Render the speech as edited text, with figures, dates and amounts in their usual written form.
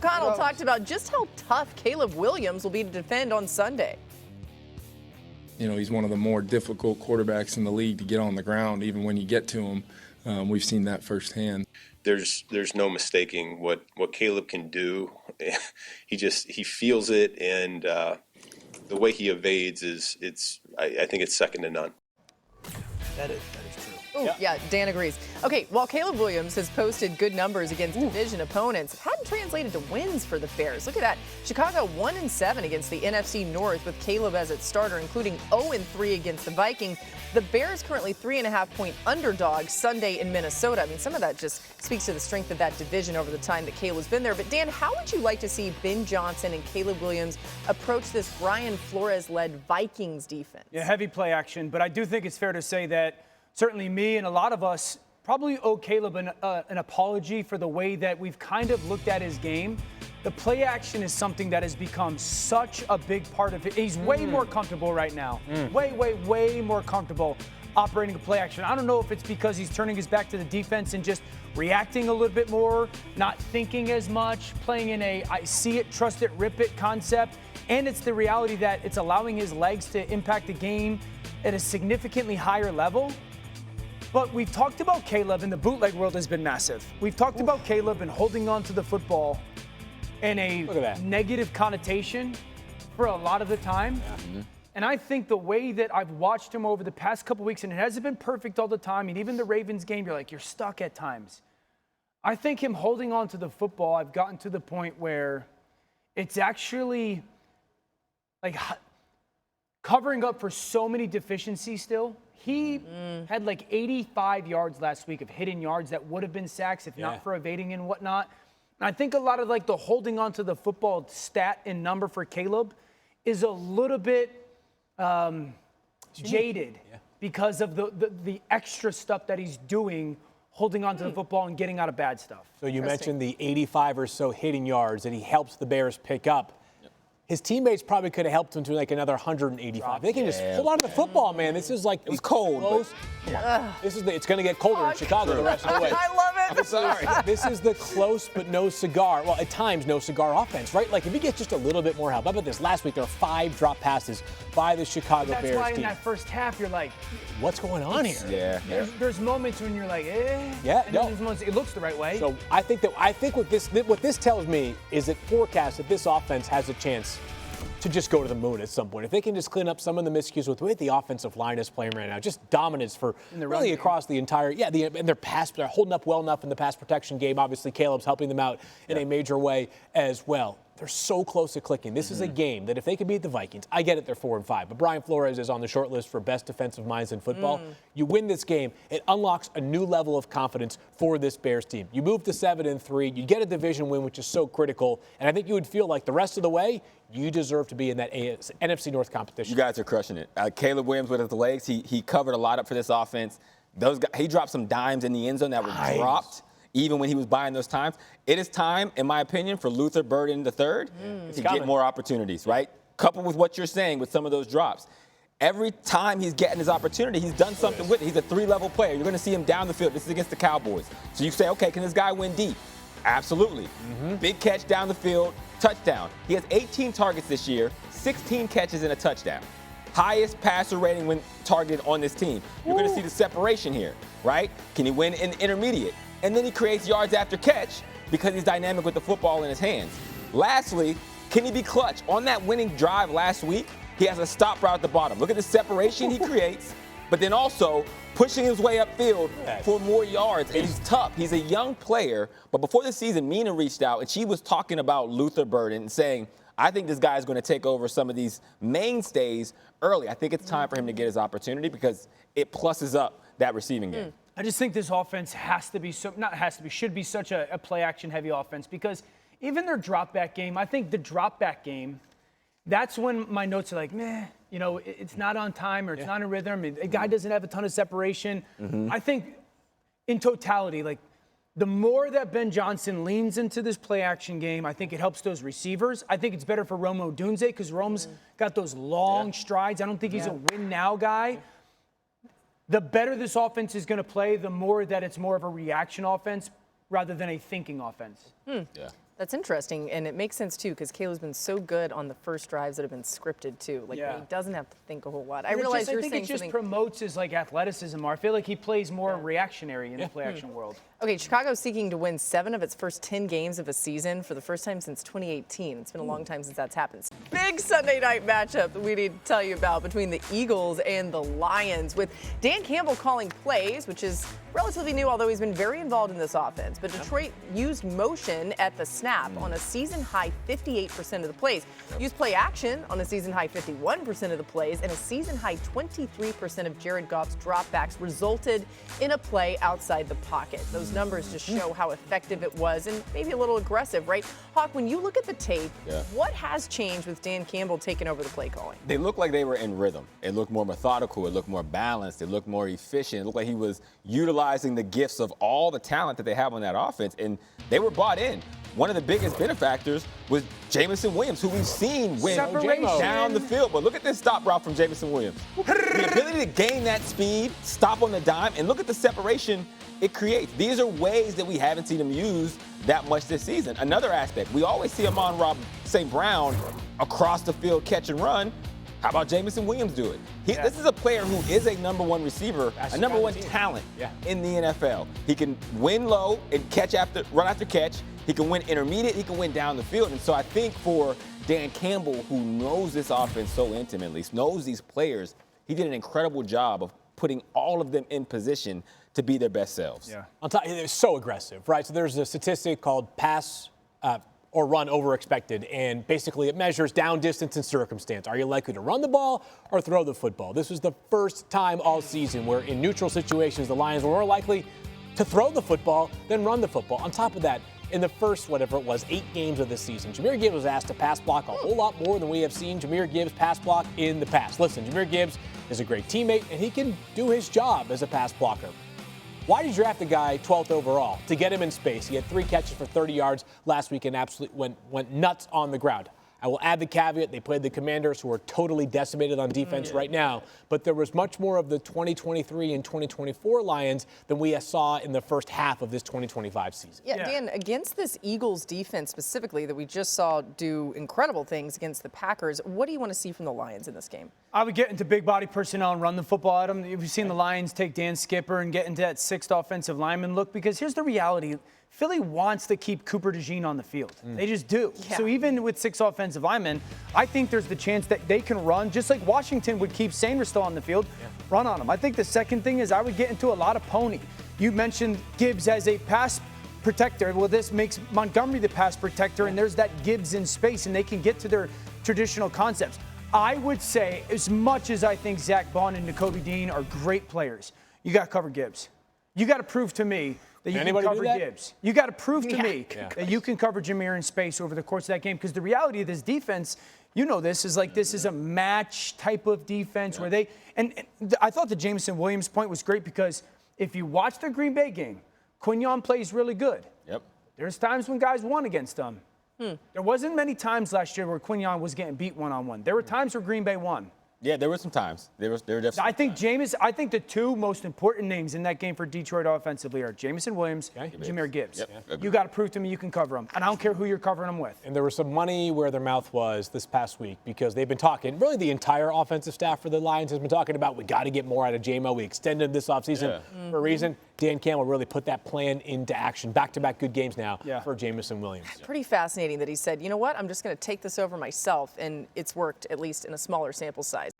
O'Connell talked about just how tough Caleb Williams will be to defend on Sunday. You know, he's one of the more difficult quarterbacks in the league to get on the ground, even when you get to him. We've seen that firsthand. There's no mistaking what Caleb can do. he feels it, and the way he evades I think it's second to none. That is true. Ooh, yeah, Dan agrees. Okay, while Caleb Williams has posted good numbers against division opponents, it hadn't translated to wins for the Bears. Look at that. Chicago 1-7 against the NFC North with Caleb as its starter, including 0-3 against the Vikings. The Bears currently 3.5-point underdogs Sunday in Minnesota. I mean, some of that just speaks to the strength of that division over the time that Caleb's been there. But Dan, how would you like to see Ben Johnson and Caleb Williams approach this Brian Flores-led Vikings defense? Yeah, heavy play action, but I do think it's fair to say that certainly me and a lot of us probably owe Caleb an apology for the way that we've kind of looked at his game. The play action is something that has become such a big part of it. He's way more comfortable right now. Way more comfortable operating a play action. I don't know if it's because he's turning his back to the defense and just reacting a little bit more, not thinking as much, playing in a I see it, trust it, rip it concept. And it's the reality that it's allowing his legs to impact the game at a significantly higher level. But we've talked about Caleb, and the bootleg world has been massive. We've talked about Caleb and holding on to the football in a negative connotation for a lot of the time. And I think the way that I've watched him over the past couple weeks, and it hasn't been perfect all the time, and even the Ravens game, you're stuck at times. I think him holding on to the football, I've gotten to the point where it's actually like covering up for so many deficiencies still. He had like 85 yards last week of hidden yards that would have been sacks if not for evading and whatnot. And I think a lot of like the holding on to the football stat and number for Caleb is a little bit jaded because of the extra stuff that he's doing, holding on to the football and getting out of bad stuff. So you mentioned the 85 or so hitting yards that he helps the Bears pick up. His teammates probably could have helped him to like another 185. They can just hold on to the football, man. This is like it was cold. It's going to get colder in Chicago the rest of the way. I love it. I'm sorry. This is the close but no cigar. Well, at times no cigar offense, right? Like if he gets just a little bit more help. How about this? Last week there were 5 drop passes by the Chicago Bears team. That's why in that first half you're like, what's going on here? There's moments when you're like, and then there's moments it looks the right way. So I think what this tells me is it forecasts that this offense has a chance to just go to the moon at some point. If they can just clean up some of the miscues with the way the offensive line is playing right now, just dominance for really across the entire, and they're holding up well enough in the pass protection game. Obviously, Caleb's helping them out in a major way as well. They're so close to clicking. This is a game that if they could beat the Vikings, I get it, they're 4-5, but Brian Flores is on the short list for best defensive minds in football. You win this game, it unlocks a new level of confidence for this Bears team. You move to 7-3, you get a division win, which is so critical, and I think you would feel like the rest of the way, you deserve to be in that NFC North competition. You guys are crushing it. Caleb Williams with his legs, he covered a lot up for this offense. He dropped some dimes in the end zone that were dropped. Even when he was buying those times. It is time, in my opinion, for Luther Burden III to get more opportunities, right? Coupled with what you're saying with some of those drops. Every time he's getting his opportunity, he's done something with it. He's a 3-level player. You're going to see him down the field. This is against the Cowboys. So you say, okay, can this guy win deep? Absolutely. Big catch down the field, touchdown. He has 18 targets this year, 16 catches and a touchdown. Highest passer rating when targeted on this team. You're going to see the separation here, right? Can he win in the intermediate? And then he creates yards after catch because he's dynamic with the football in his hands. Lastly, can he be clutch? On that winning drive last week, he has a stop route at the bottom. Look at the separation he creates, but then also pushing his way upfield for more yards. And he's tough. He's a young player. But before the season, Mina reached out, and she was talking about Luther Burden and saying, I think this guy is going to take over some of these mainstays early. I think it's time for him to get his opportunity because it pluses up that receiving game. I just think this offense should be such a play-action heavy offense because even their drop-back game, I think the drop-back game, that's when my notes are like, meh, it's not on time or it's not in rhythm. The guy doesn't have a ton of separation. I think in totality, like the more that Ben Johnson leans into this play-action game, I think it helps those receivers. I think it's better for Rome Odunze because Rome's got those long strides. I don't think he's a win-now guy. The better this offense is going to play, the more that it's more of a reaction offense rather than a thinking offense. That's interesting, and it makes sense, too, because Caleb's been so good on the first drives that have been scripted, too. Like, he doesn't have to think a whole lot. I realize you're saying I think it just promotes his, athleticism. I feel like he plays more reactionary in the play-action world. Okay, Chicago's seeking to win 7 of its first 10 games of a season for the first time since 2018. It's been a long time since that's happened. Big Sunday night matchup that we need to tell you about between the Eagles and the Lions, with Dan Campbell calling plays, which is relatively new, although he's been very involved in this offense. But Detroit used motion at the snap on a season-high 58% of the plays, used play action on a season-high 51% of the plays, and a season-high 23% of Jared Goff's dropbacks resulted in a play outside the pocket. Those numbers just show how effective it was and maybe a little aggressive, right? Hawk, when you look at the tape, what has changed with Dan Campbell taking over the play calling? They looked like they were in rhythm. It looked more methodical. It looked more balanced. It looked more efficient. It looked like he was utilizing the gifts of all the talent that they have on that offense, and they were bought in. One of the biggest benefactors was Jamison Williams, who we've seen win down the field. But look at this stop route from Jamison Williams. The ability to gain that speed, stop on the dime, and look at the separation it creates. These are ways that we haven't seen him use that much this season. Another aspect, we always see Amon-Ra St. Brown across the field catch and run. How about Jamison Williams do it? This is a player who is a number one receiver, a number one talent in the NFL. He can win low and run after catch. He can win intermediate. He can win down the field. And so I think for Dan Campbell, who knows this offense so intimately, knows these players, he did an incredible job of putting all of them in position to be their best selves. Yeah. On top, they're so aggressive, right? So there's a statistic called pass or run over expected, and basically it measures down distance and circumstance. Are you likely to run the ball or throw the football? This was the first time all season where in neutral situations the Lions were more likely to throw the football than run the football. On top of that, in the first, 8 games of the season, Jahmyr Gibbs was asked to pass block a whole lot more than we have seen Jahmyr Gibbs pass block in the past. Listen, Jahmyr Gibbs is a great teammate, and he can do his job as a pass blocker. Why did you draft the guy 12th overall? To get him in space. He had 3 catches for 30 yards last week and absolutely went nuts on the ground. I will add the caveat, they played the Commanders, who are totally decimated on defense right now, but there was much more of the 2023 and 2024 Lions than we saw in the first half of this 2025 season. Yeah, Dan, against this Eagles defense specifically that we just saw do incredible things against the Packers, what do you want to see from the Lions in this game? I would get into big body personnel and run the football at them. We've seen the Lions take Dan Skipper and get into that 6th offensive lineman look, because here's the reality. Philly wants to keep Cooper DeJean on the field. They just do. Yeah. So even with 6 offensive linemen, I think there's the chance that they can run, just like Washington would keep Sainristil on the field, run on him. I think the second thing is I would get into a lot of pony. You mentioned Gibbs as a pass protector. Well, this makes Montgomery the pass protector, and there's that Gibbs in space, and they can get to their traditional concepts. I would say, as much as I think Zach Bond and Nakobe Dean are great players, you got to cover Gibbs. You got to prove to me that you can cover Gibbs. You got to prove to me that you can cover Jahmyr in space over the course of that game, because the reality of this defense, you know, this is a match type of defense where they and I thought the Jamison Williams point was great, because if you watch the Green Bay game, Quignon plays really good. Yep. There's times when guys won against them. There wasn't many times last year where Quignon was getting beat one-on-one. There were times where Green Bay won. Yeah, there were some times. There were definitely. I think the 2 most important names in that game for Detroit offensively are Jamison Williams and Jahmyr Gibbs. Yep. You got to prove to me you can cover them, and I don't care who you're covering them with. And there was some money where their mouth was this past week, because they've been talking, really the entire offensive staff for the Lions has been talking about, we got to get more out of JMO. We extended this offseason for a reason. Dan Campbell really put that plan into action. Back-to-back good games now for Jamison Williams. Pretty fascinating that he said, you know what, I'm just going to take this over myself, and it's worked, at least in a smaller sample size.